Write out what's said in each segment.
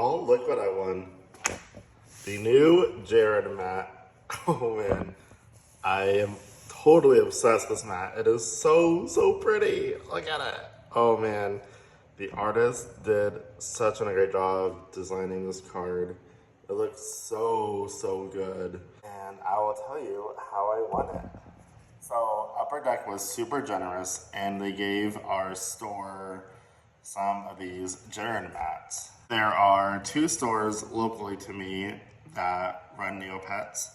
y'all, look what I won. The new Jeran mat. Oh man, I am totally obsessed with this mat. It is so pretty. Look at it. Oh man, the artist did such a great job designing this card. It looks so good. And I will tell you how I won it. So Upper Deck was super generous and they gave our store some of these Jeran mats. There are 2 stores locally to me that run Neopets,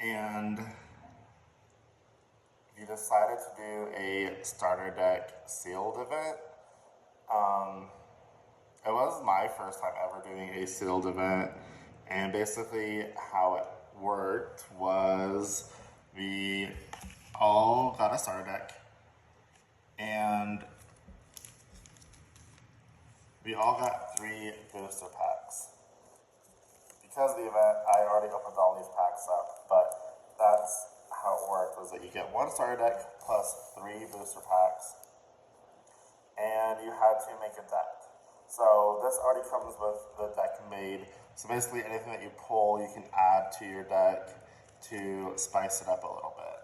and we decided to do a starter deck sealed event. It was my first time ever doing a sealed event, and basically how it worked was we all got a starter deck, and we all got 3 booster packs. Because of the event, I already opened all these packs up, but that's how it worked, was that you get 1 starter deck plus 3 booster packs, and you had to make a deck. So this already comes with the deck made, so basically anything that you pull, you can add to your deck to spice it up a little bit.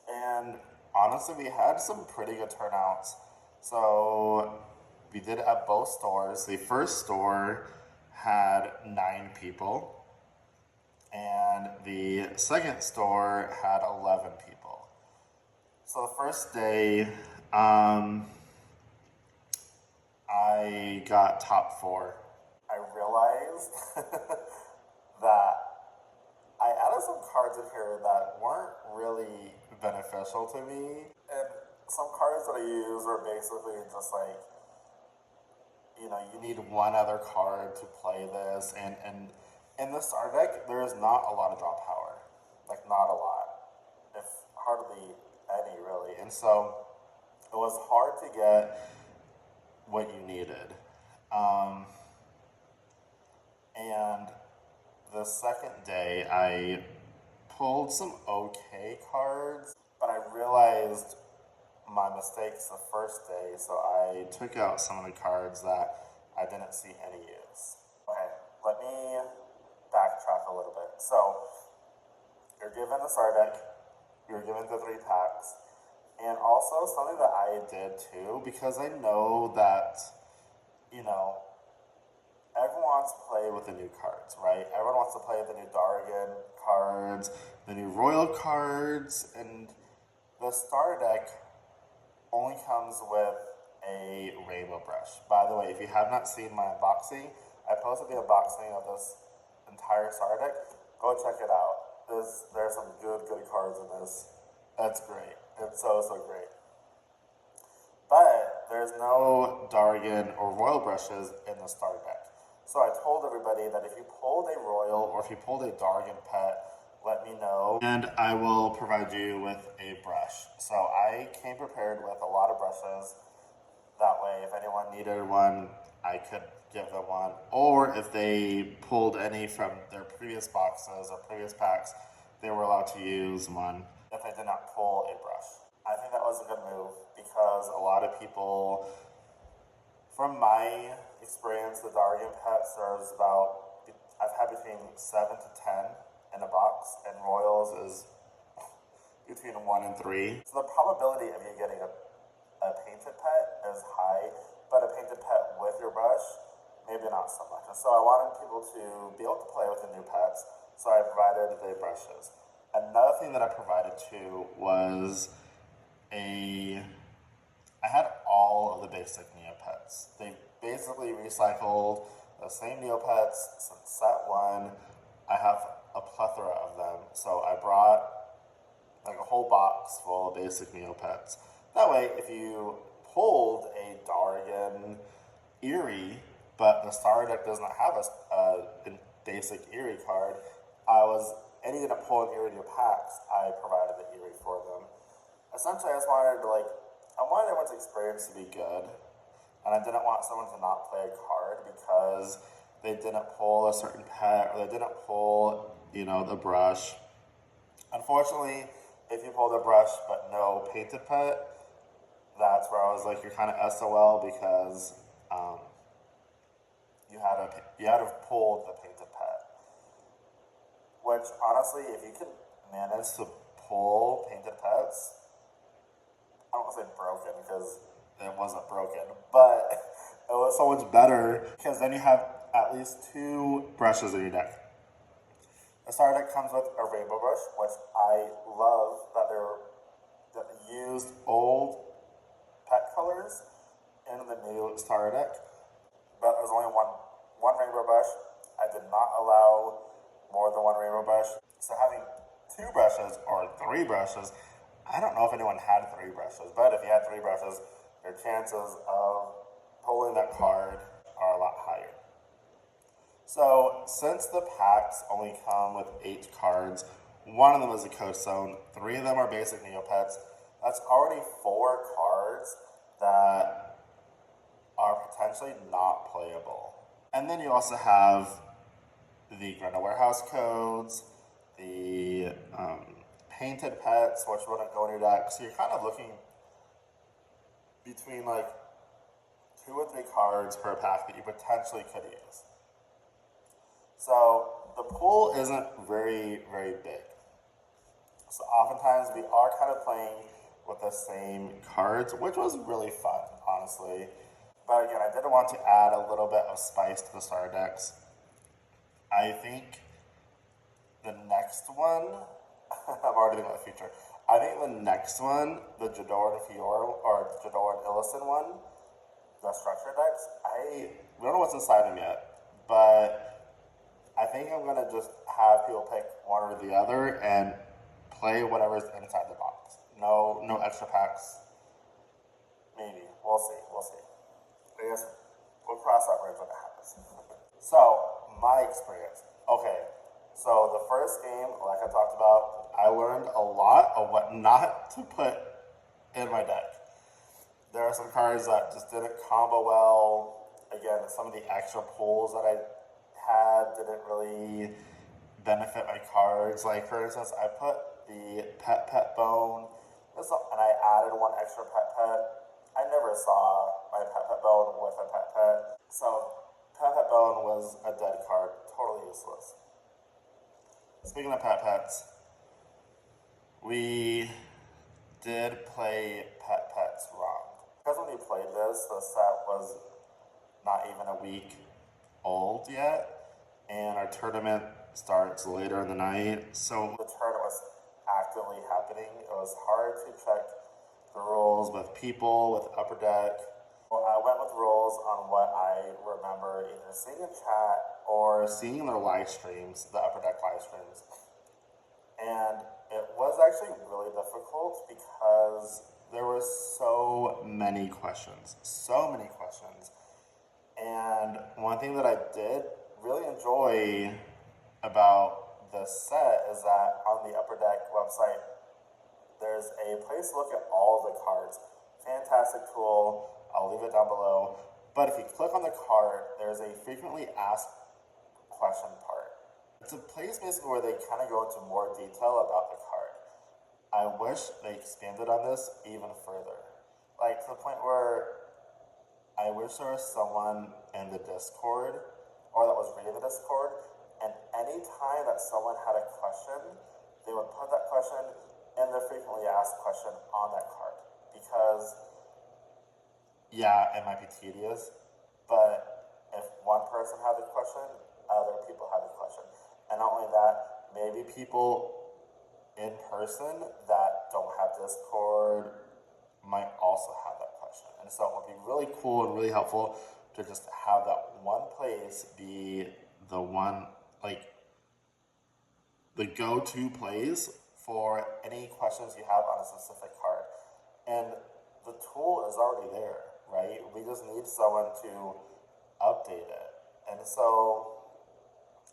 And honestly, we had some pretty good turnouts. So we did it at both stores. The first store had 9 people, and the second store had 11 people. So the first day, I got top 4. I realized that I added some cards in here that weren't really beneficial to me, and some cards that I use are basically just like, you know, you need 1 other card to play this, and in the starter deck, there is not a lot of draw power. Like, not a lot. If hardly any, really. And so, it was hard to get what you needed. And the second day, I pulled some okay cards, but I realized my mistakes the first day, so I took out some of the cards that I didn't see any use. Okay, let me backtrack a little bit. So, you're given the starter deck, you're given the 3 packs, and also something that I did too, because I know that, you know, everyone wants to play with the new cards, right? Everyone wants to play with the new Darigan cards, the new Royal cards, and the starter deck only comes with a rainbow brush. By the way, if you have not seen my unboxing, I posted the unboxing of this entire starter deck. Go check it out. There's some good cards in this. That's great. It's so great. But there's no Darigan or Royal brushes in the starter deck. So I told everybody that if you pulled a Royal or if you pulled a Darigan pet, let me know, and I will provide you with a brush. So I came prepared with a lot of brushes. That way, if anyone needed one, I could give them one. Or if they pulled any from their previous boxes or previous packs, they were allowed to use one if they did not pull a brush. I think that was a good move because a lot of people, from my experience, the Darigan pets, there's about, I've had between 7 to 10 in a box, and Royals is between 1 and 3. So the probability of you getting a painted pet is high, but a painted pet with your brush, maybe not so much. And so I wanted people to be able to play with the new pets, so I provided the brushes. Another thing that I provided too was I had all of the basic Neopets. They basically recycled the same Neopets since set 1. I have a plethora of them, so I brought like a whole box full of basic Neopets. That way, if you pulled a Darigan Eerie, but the starter deck does not have a basic Eerie card, and you didn't pull an Eerie in your packs, I provided the Eerie for them. Essentially, I just wanted to I wanted everyone's experience to be good, and I didn't want someone to not play a card because they didn't pull a certain pet or they didn't pull, you know, the brush. Unfortunately, if you pulled a brush but no painted pet, that's where I was like, you're kind of SOL because you had to pull the painted pet. Which honestly, if you can manage to pull painted pets, I don't want to say broken because it wasn't broken, but it was so much better because then you have at least 2 brushes in your deck. The starter deck comes with a rainbow brush, which I love that they used old pet colors in the new starter deck, but there's only one rainbow brush. I did not allow more than 1 rainbow brush. So having 2 brushes or 3 brushes, I don't know if anyone had 3 brushes, but if you had 3 brushes, your chances of pulling that card are a lot higher. So since the packs only come with 8 cards, 1 of them is a Coast Zone, 3 of them are basic Neopets, that's already 4 cards that are potentially not playable. And then you also have the Grendel Warehouse codes, the painted pets, which wouldn't go in your deck. So you're kind of looking between like 2 or 3 cards per pack that you potentially could use. So the pool isn't very, very big. So oftentimes we are kind of playing with the same cards, which was really fun, honestly. But again, I did want to add a little bit of spice to the starter decks. I think the next one, I'm already thinking about the future. I think the next one, the Jeran Fiora or Jeran Illison one, the structure decks, we don't know what's inside them yet, but I think I'm gonna just have people pick one or the other and play whatever's inside the box. No extra packs. Maybe. We'll see. I guess we'll cross that bridge when it happens. So, my experience. Okay, so the first game, like I talked about, I learned a lot of what not to put in my deck. There are some cards that just didn't combo well. Again, some of the extra pulls that I had didn't really benefit my cards. Like, for instance, I put the Petpet bone, and I added 1 extra Petpet. I never saw my Petpet bone with a Petpet. So, Petpet bone was a dead card, totally useless. Speaking of Petpets, we did play Petpets wrong. Because when we played this, the set was not even a week old yet, and our tournament starts later in the night, so the tournament was actively happening. It was hard to check the rules with people, with Upper Deck. I went with rules on what I remember either seeing in chat or seeing their live streams, the Upper Deck live streams. And it was actually really difficult because there were so many questions. And one thing that I did really enjoy about this set is that on the Upper Deck website, there's a place to look at all of the cards. Fantastic tool. I'll leave it down below. But if you click on the card, there's a frequently asked question part. It's a place basically where they kind of go into more detail about the card. I wish they expanded on this even further. Like to the point where I wish there was someone in the Discord or that was reading the Discord, and any time that someone had a question, they would put that question in the frequently asked question on that card. Because yeah, it might be tedious, but if one person had the question, other people had the question. And not only that, maybe people in person that don't have Discord might also have that question. And so it would be really cool and really helpful to just have that one place be the one, like, the go-to place for any questions you have on a specific card. And the tool is already there, right? We just need someone to update it. And so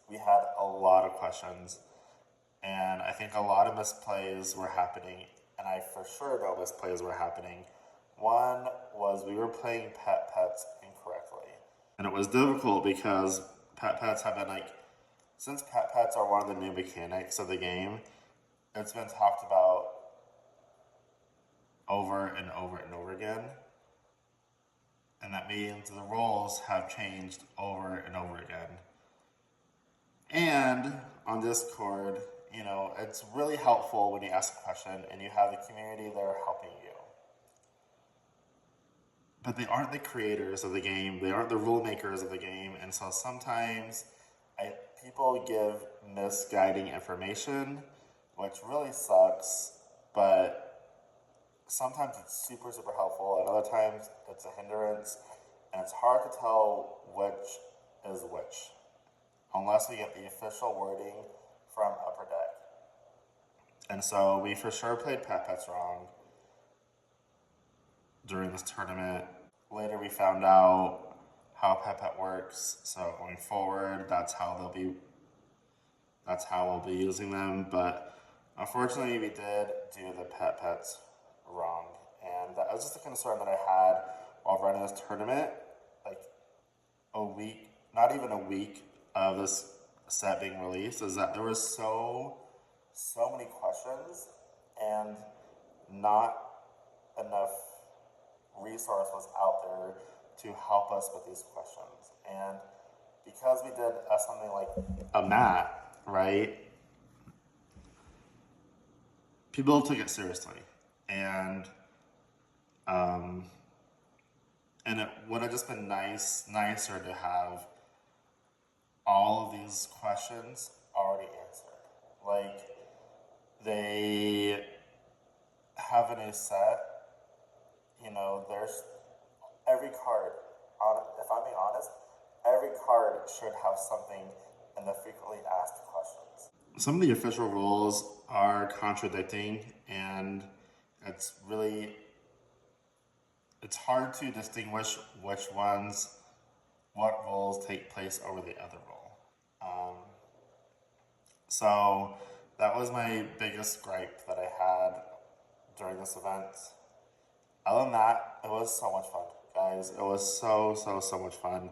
we had a lot of questions, and I think a lot of misplays were happening, and I for sure know misplays were happening. One was we were playing Petpets incorrectly. And it was difficult because Petpets have been since Petpets are one of the new mechanics of the game, it's been talked about over and over and over again. And that means the roles have changed over and over again. And on Discord, you know, it's really helpful when you ask a question and you have the community there helping you. But they aren't the creators of the game, they aren't the rule makers of the game, and so sometimes people give misguiding information, which really sucks, but sometimes it's super, super helpful, and other times it's a hindrance, and it's hard to tell which is which, unless we get the official wording from Upper Deck. And so we for sure played Petpets wrong during this tournament. Later we found out how Petpet works, so going forward, that's how we'll be using them. But unfortunately, we did do the Petpets wrong, and that was just a concern that I had while running this tournament. Like a week, not even a week of this set being released, is that there was so many questions and not enough resource was out there to help us with these questions. And because we did something like a mat, right, people took it seriously, and it would have just been nicer to have all of these questions already answered. Like, they have a new set, you know, there's every card, if I'm being honest, every card should have something in the frequently asked questions. Some of the official rules are contradicting, and it's hard to distinguish what rules take place over the other rule. So that was my biggest gripe that I had during this event. Other than that, it was so much fun, guys. It was so much fun.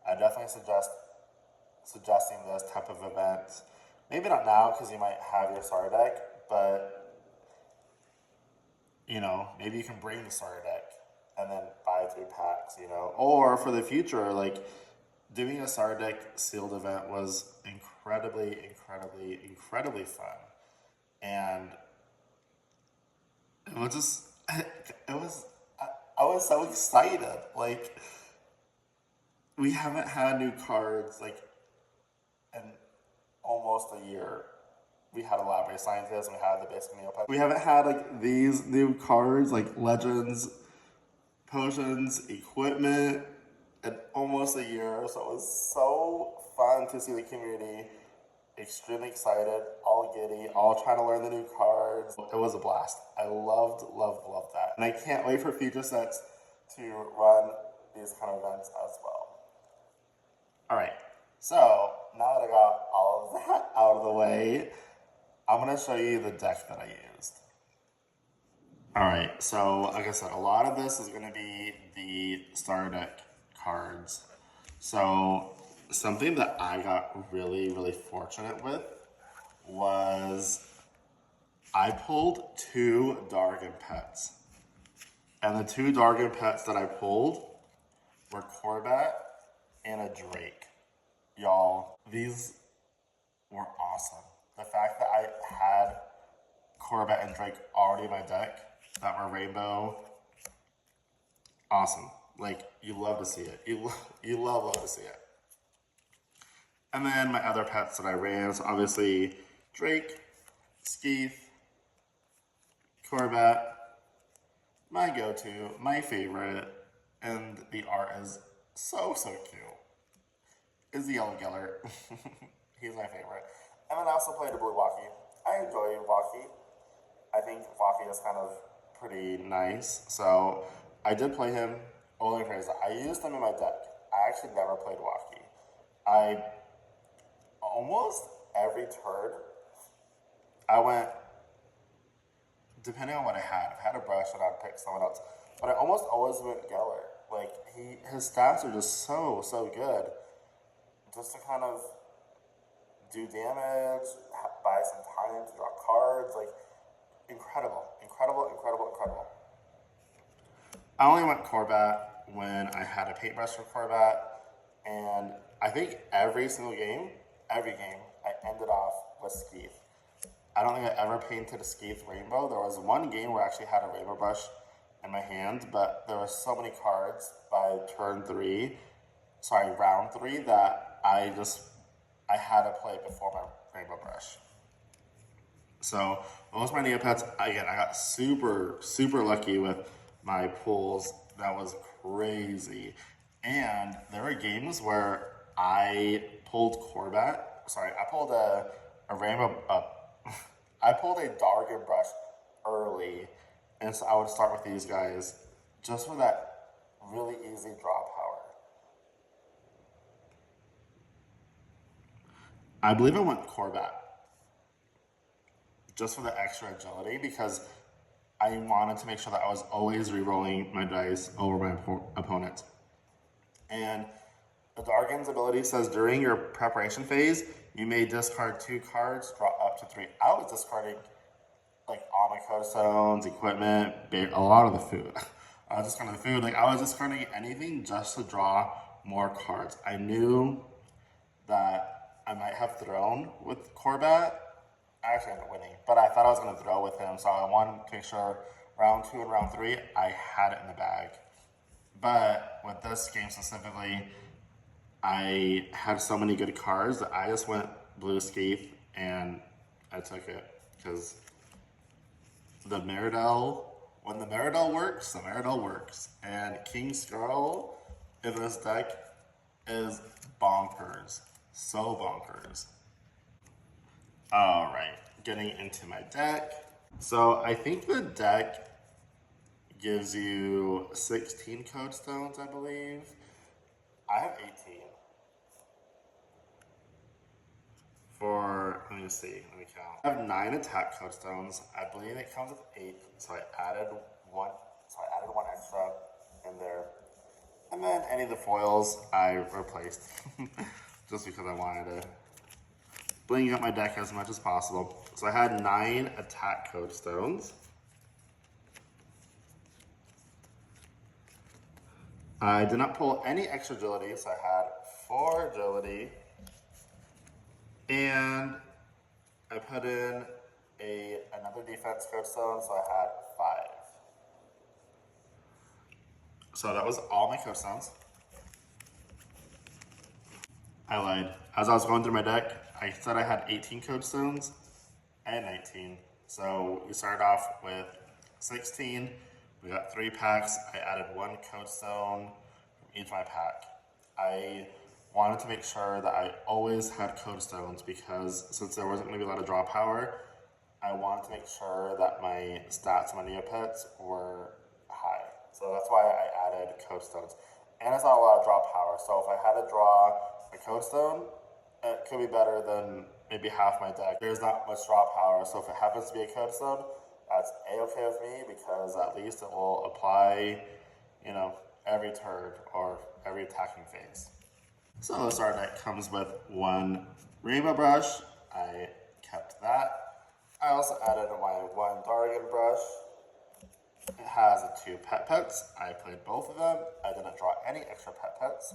I definitely suggesting this type of event. Maybe not now, because you might have your starter deck, but you know, maybe you can bring the starter deck and then buy 3 packs, you know. Or for the future, like, doing a starter deck sealed event was incredibly fun. And it was just, I was so excited. Like, we haven't had new cards, like, in almost a year. We had a Laboratory Scientist, we had the basic Neopets. We haven't had, like, these new cards, like Legends, Potions, Equipment, in almost a year. So it was so fun to see the community extremely excited, all giddy, all trying to learn the new cards. It was a blast. I loved that. And I can't wait for future sets to run these kind of events as well. All right, so now that I got all of that out of the way, I'm gonna show you the deck that I used. All right, so like I said, a lot of this is gonna be the starter deck cards. So something that I got really fortunate with was I pulled 2 Darigan pets. And the 2 Darigan pets that I pulled were Corbat and a Drake. Y'all, these were awesome. The fact that I had Corbat and Drake already in my deck that were rainbow, awesome. Like, you love to see it. You love to see it. And then my other pets that I ran, so obviously Drake, Skeeth, Corbat, my go-to, my favorite, and the art is so cute, is the Yellow Geller. He's my favorite. And then I also played a Blue Walkie. I enjoy Walkie. I think Walkie is kind of pretty nice, so I did play him. Only phrase, I used him in my deck. I actually never played Walkie. Almost every turn, I went, depending on what I had. If I had a brush, then I'd pick someone else. But I almost always went Geller. Like, his stats are just so good. Just to kind of do damage, buy some time to draw cards, like, incredible. I only went Corbat when I had a paintbrush for Corbat, and I think every single game, I ended off with Skeeth. I don't think I ever painted a Skeeth Rainbow. There was one game where I actually had a Rainbow brush in my hand, but there were so many cards by round 3, that I had to play before my Rainbow brush. So those are my Neopets. Again, I got super, super lucky with my pulls. That was crazy. And there were games where I pulled Corbat. Sorry, I pulled a Rainbow. I pulled a Darigan brush early, and so I would start with these guys just for that really easy draw power. I believe I went Corbat just for the extra agility, because I wanted to make sure that I was always re-rolling my dice over my opponent. And the Darigan's ability says during your preparation phase, you may discard 2 cards, draw up to 3. I was discarding like all my code stones, equipment, a lot of the food. I was discarding the food. Like, I was discarding anything just to draw more cards. I knew that I might have thrown with Corbat. I actually ended up winning, but I thought I was going to throw with him, so I wanted to make sure round 2 and round 3, I had it in the bag. But with this game specifically, I had so many good cards that I just went blue Skeeth and I took it, because the Meridell, when the Meridell works, the Meridell works. And King Skarl in this deck is bonkers. So bonkers. Alright, getting into my deck. So I think the deck gives you 16 code stones, I believe. I have 18. Let me see, let me count. I have 9 attack code stones. I believe it comes with 8, so I added one extra in there. And then any of the foils I replaced, just because I wanted to bling up my deck as much as possible. So I had 9 attack code stones. I did not pull any extra agility, so I had 4 agility. And I put in another defense code stone, so I had 5. So that was all my code stones. I lied. As I was going through my deck, I said I had 18 code stones. I had 19. So we started off with 16. We got 3 packs. I added 1 code stone from each of my pack. I wanted to make sure that I always had code stones, because since there wasn't going to be a lot of draw power, I wanted to make sure that my stats on my Neopets were high. So that's why I added code stones. And it's not a lot of draw power, so if I had to draw a code stone, it could be better than maybe half my deck. There's not much draw power, so if it happens to be a code stone, that's a-okay with me, because at least it will apply, you know, every turn or every attacking phase. So the starter deck comes with 1 Rainbow brush. I kept that. I also added my 1 Darigan brush. It has 2 Petpets. I played both of them. I didn't draw any extra Petpets.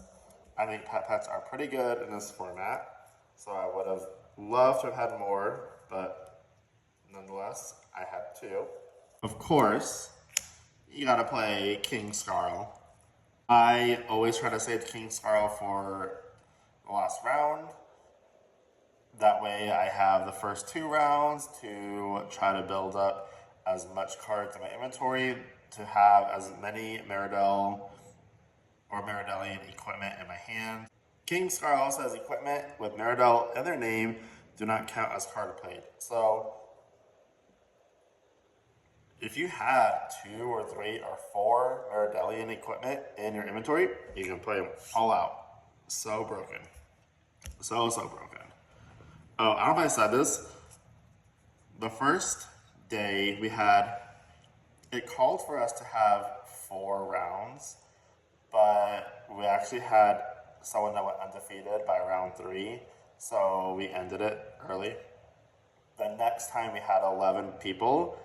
I think Petpets are pretty good in this format, so I would have loved to have had more, but nonetheless, I had 2. Of course, you gotta play King Skarl. I always try to save King Skarl for the last round. That way I have the first 2 rounds to try to build up as much cards in my inventory, to have as many Meridell or Meridellian equipment in my hand. King Skarl also has equipment with Meridell in their name, do not count as card played. So if you have 2 or 3 or 4 Meridellian equipment in your inventory, you can play them all out. So broken. So broken. Oh, I don't know if I said this. The first day it called for us to have 4 rounds, but we actually had someone that went undefeated by round 3, so we ended it early. The next time we had 11 people,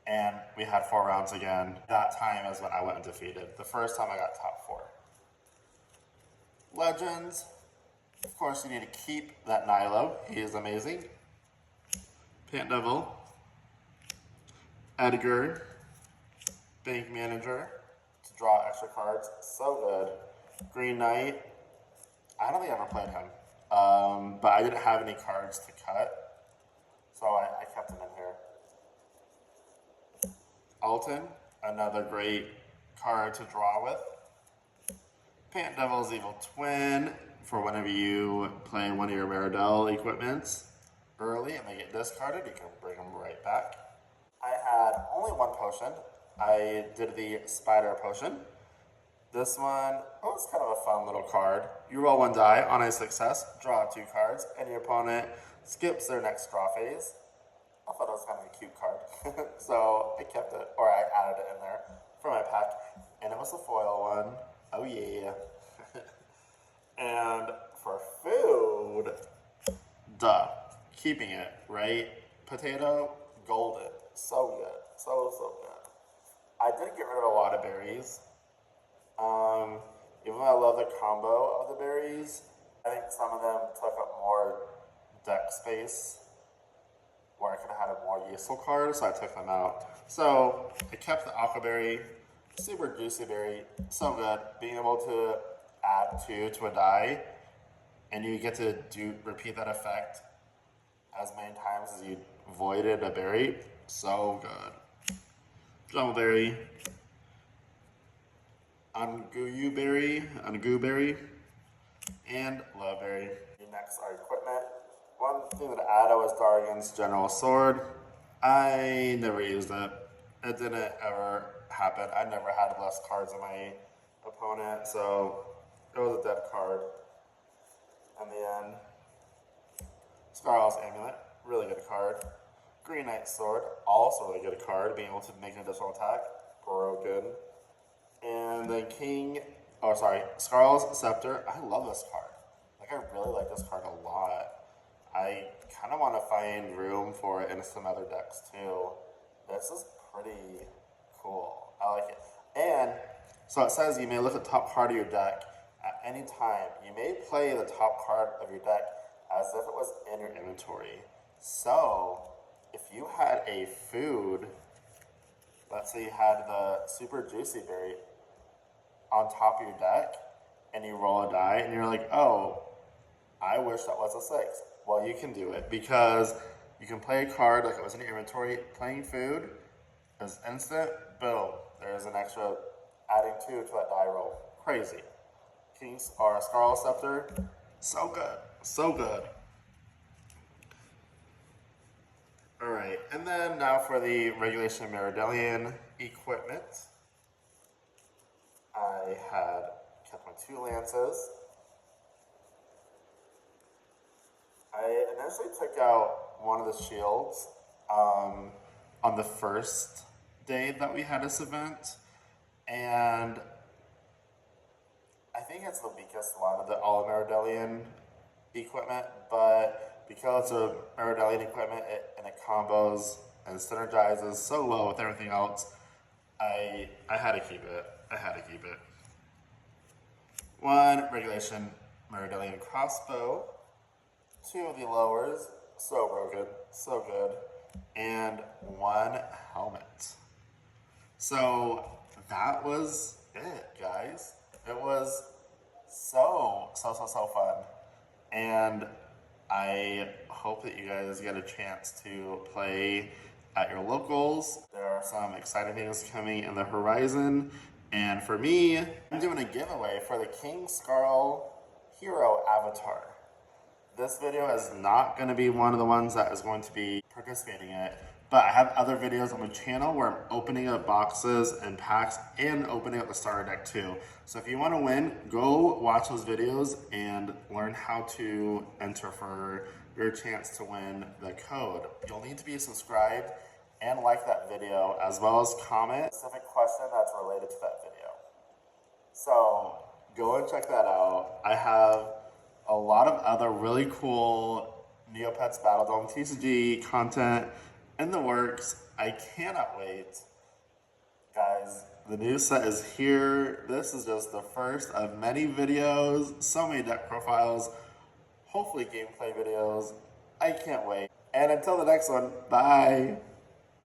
and we had 4 rounds again. That time is when I went undefeated. The first time I got top 4. Legends. Of course, you need to keep that Nilo. He is amazing. Pant Devil. Edgar. Bank Manager. To draw extra cards. So good. Green Knight. I don't think I ever played him. But I didn't have any cards to cut. So I kept him in here. Alton. Another great card to draw with. Pant Devil's Evil Twin. For whenever you play one of your Meridell equipments early and they get discarded, you can bring them right back. I had only 1 potion. I did the Spider Potion. This one, oh, it's kind of a fun little card. You roll 1 die. On a success, draw 2 cards, and your opponent skips their next draw phase. I thought it was kind of a cute card. So I kept it, or I added it in there for my pack. And it was a foil one. Oh yeah. And for food, duh, keeping it, right? Potato, golden, so good, so good. I did get rid of a lot of berries. Even though I love the combo of the berries, I think some of them took up more deck space where I could have had a more useful card, so I took them out. So I kept the Aquaberry, super juicy berry, so good. Being able to add 2 to a die, and you get to repeat that effect as many times as you voided a berry. So good. Jumbleberry, Angoo berry, and Loveberry. Next are equipment. One thing that I added was Darigan's General Sword. I never used it. It didn't ever happen. I never had less cards than my opponent, so it was a dead card in the end. Skarl's Amulet, really good card. Green Knight Sword, also really good card, being able to make an additional attack, broken. And then Skarl's Scepter. I love this card. Like, I really like this card a lot. I kind of want to find room for it in some other decks too. This is pretty cool. I like it. And so it says you may look at the top card of your deck at any time. You may play the top card of your deck as if it was in your inventory. So if you had a food, let's say you had the Super Juicy Berry on top of your deck, and you roll a die, and you're like, oh, I wish that was a 6. Well, you can do it, because you can play a card like it was in your inventory. Playing food is instant, boom, there's an extra adding 2 to that die roll. Crazy. Skarl Scepter, so good, so good. Alright, and then now for the Regulation Meridellian equipment. I had kept my 2 lances. I initially took out one of the shields on the first day that we had this event, and I think it's the weakest one of all Meridellian equipment, but because it's a Meridellian equipment and it combos and synergizes so well with everything else, I had to keep it. I had to keep it. 1 Regulation Meridellian crossbow, 2 of the lowers, so broken, so good, and 1 helmet. So that was it, guys. It was so fun, and I hope that you guys get a chance to play at your locals. There are some exciting things coming in the horizon, and for me, I'm doing a giveaway for the King Skarl Hero Avatar. This video is not going to be one of the ones that is going to be participating in it, but I have other videos on my channel where I'm opening up boxes and packs and opening up the starter deck too. So if you want to win, go watch those videos and learn how to enter for your chance to win the code. You'll need to be subscribed and like that video, as well as comment a specific question that's related to that video. So go and check that out. I have a lot of other really cool Neopets Battledome TCG content in the works. I cannot wait. Guys, the new set is here. This is just the first of many videos, so many deck profiles, hopefully gameplay videos. I can't wait. And until the next one, bye.